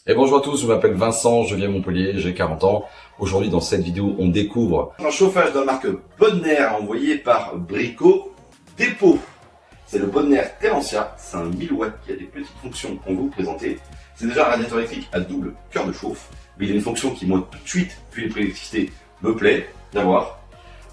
Et bonjour à tous, je m'appelle Vincent, je vis à Montpellier, j'ai 40 ans. Aujourd'hui, dans cette vidéo, on découvre un chauffage de la marque Bodner envoyé par Brico Dépôt. C'est le Bodner Telencia, c'est un 1000 watts qui a des petites fonctions qu'on va vous présenter. C'est déjà un radiateur électrique à double cœur de chauffe, mais il a une fonction qui, moi, tout de suite, vu les prix d'électricité, me plaît d'avoir.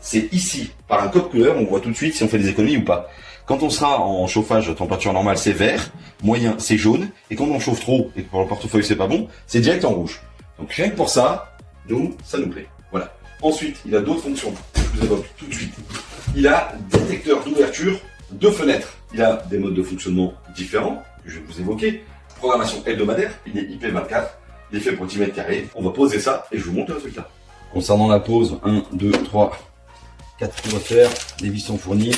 C'est ici, par un code couleur, on voit tout de suite si on fait des économies ou pas. Quand on sera en chauffage à température normale, c'est vert, moyen, c'est jaune, et quand on chauffe trop, et que pour le portefeuille c'est pas bon, c'est direct en rouge. Donc rien que pour ça, nous, ça nous plaît. Voilà. Ensuite, il a d'autres fonctions, je vous évoque tout de suite. Il a détecteur d'ouverture de fenêtres. Il a des modes de fonctionnement différents, que je vais vous évoquer. Programmation hebdomadaire, il est IP24, il est fait pour 10 mètres carrés. On va poser ça, et je vous montre le résultat. concernant la pose, 1, 2, 3, 4 trous à faire, les vis sont fournis.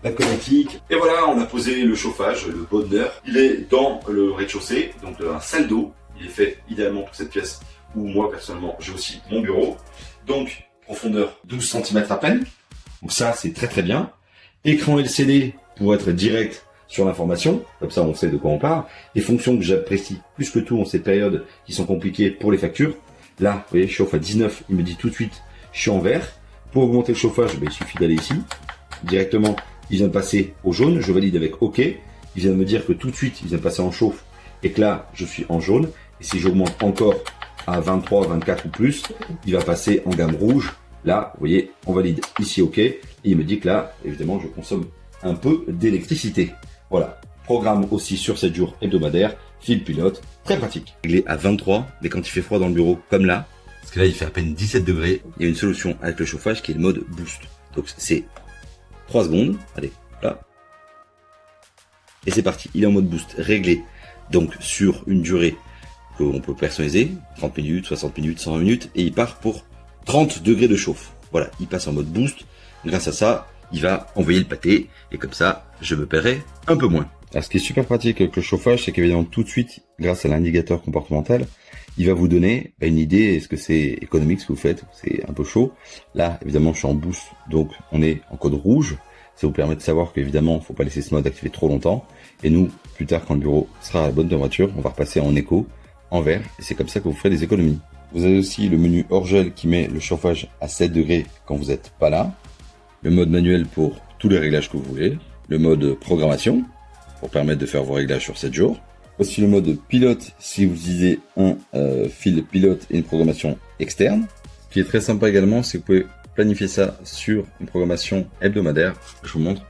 La connectique. Et voilà, on a posé le chauffage, le Bodner. Il est dans le rez-de-chaussée, donc un salle d'eau. Il est fait idéalement pour cette pièce où moi personnellement j'ai aussi mon bureau. Donc profondeur 12 cm à peine. Donc ça c'est très très bien. Écran LCD pour être direct sur l'information. Comme ça on sait de quoi on parle. Et fonction que j'apprécie plus que tout en ces périodes qui sont compliquées pour les factures. Là, vous voyez, je chauffe à 19. Il me dit tout de suite, je suis en vert. Pour augmenter le chauffage, il suffit d'aller ici. Directement. Il vient de passer au jaune, je valide avec OK. Il vient de me dire que tout de suite, il vient de passer en chauffe et que là, je suis en jaune. Et si j'augmente encore à 23, 24 ou plus, il va passer en gamme rouge. Là, vous voyez, on valide ici OK. Et il me dit que là, évidemment, je consomme un peu d'électricité. Voilà. Programme aussi sur 7 jours hebdomadaires. Fil pilote, très pratique. Réglé à 23, mais quand il fait froid dans le bureau, comme là, parce que là, il fait à peine 17 degrés, il y a une solution avec le chauffage qui est le mode boost. Donc, c'est 3 secondes, allez, là. Et c'est parti, il est en mode boost, réglé. Donc sur une durée qu'on peut personnaliser, 30 minutes, 60 minutes, 120 minutes, et il part pour 30 degrés de chauffe. Voilà, il passe en mode boost. Grâce à ça, il va envoyer le pâté, et comme ça, je me paierai un peu moins. Alors ce qui est super pratique avec le chauffage, c'est qu'évidemment tout de suite, grâce à l'indicateur comportemental, il va vous donner une idée, est-ce que c'est économique ce que vous faites, c'est un peu chaud. Là, évidemment, je suis en boost, donc on est en code rouge. Ça vous permet de savoir qu'évidemment, faut pas laisser ce mode activé trop longtemps. Et nous, plus tard, quand le bureau sera à la bonne température, on va repasser en éco, en vert, et c'est comme ça que vous ferez des économies. Vous avez aussi le menu hors gel qui met le chauffage à 7 degrés quand vous n'êtes pas là. Le mode manuel pour tous les réglages que vous voulez. Le mode programmation, pour permettre de faire vos réglages sur 7 jours. Aussi le mode pilote si vous utilisez un fil pilote et une programmation externe. Ce qui est très sympa également, c'est que vous pouvez planifier ça sur une programmation hebdomadaire. Je vous montre.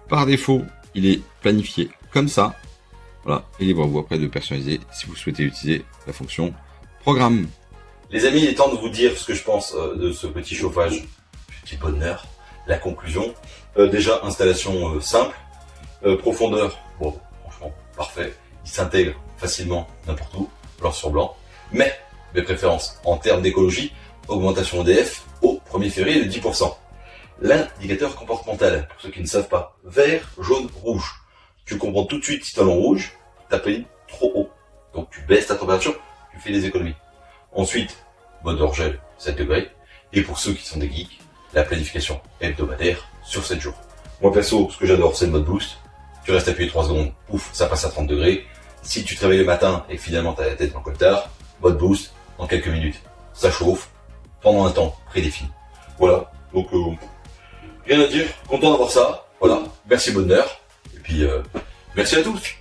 Par défaut, il est planifié comme ça. Voilà, et libre à vous après de personnaliser si vous souhaitez utiliser la fonction programme. Les amis, il est temps de vous dire ce que je pense de ce petit chauffage, petit Bodner. La conclusion, déjà installation simple, profondeur, bon, franchement parfait. Il s'intègre facilement n'importe où, blanc sur blanc. Mais mes préférences en termes d'écologie, augmentation EDF au 1er février de 10%. L'indicateur comportemental, pour ceux qui ne savent pas, vert, jaune, rouge. Tu comprends tout de suite si tu es en rouge, tu as payé trop haut. Donc tu baisses ta température, tu fais des économies. Ensuite, mode hors gel, 7 degrés. Et pour ceux qui sont des geeks, la planification hebdomadaire sur 7 jours. Moi perso, ce que j'adore, c'est le mode boost. Tu restes appuyé 3 secondes, pouf, ça passe à 30 degrés. Si tu te réveilles le matin et que finalement tu as la tête dans le coltard, mode boost, en quelques minutes, ça chauffe, pendant un temps prédéfini. Voilà, donc rien à dire, content d'avoir ça. Voilà, merci Bodner, et puis merci à tous.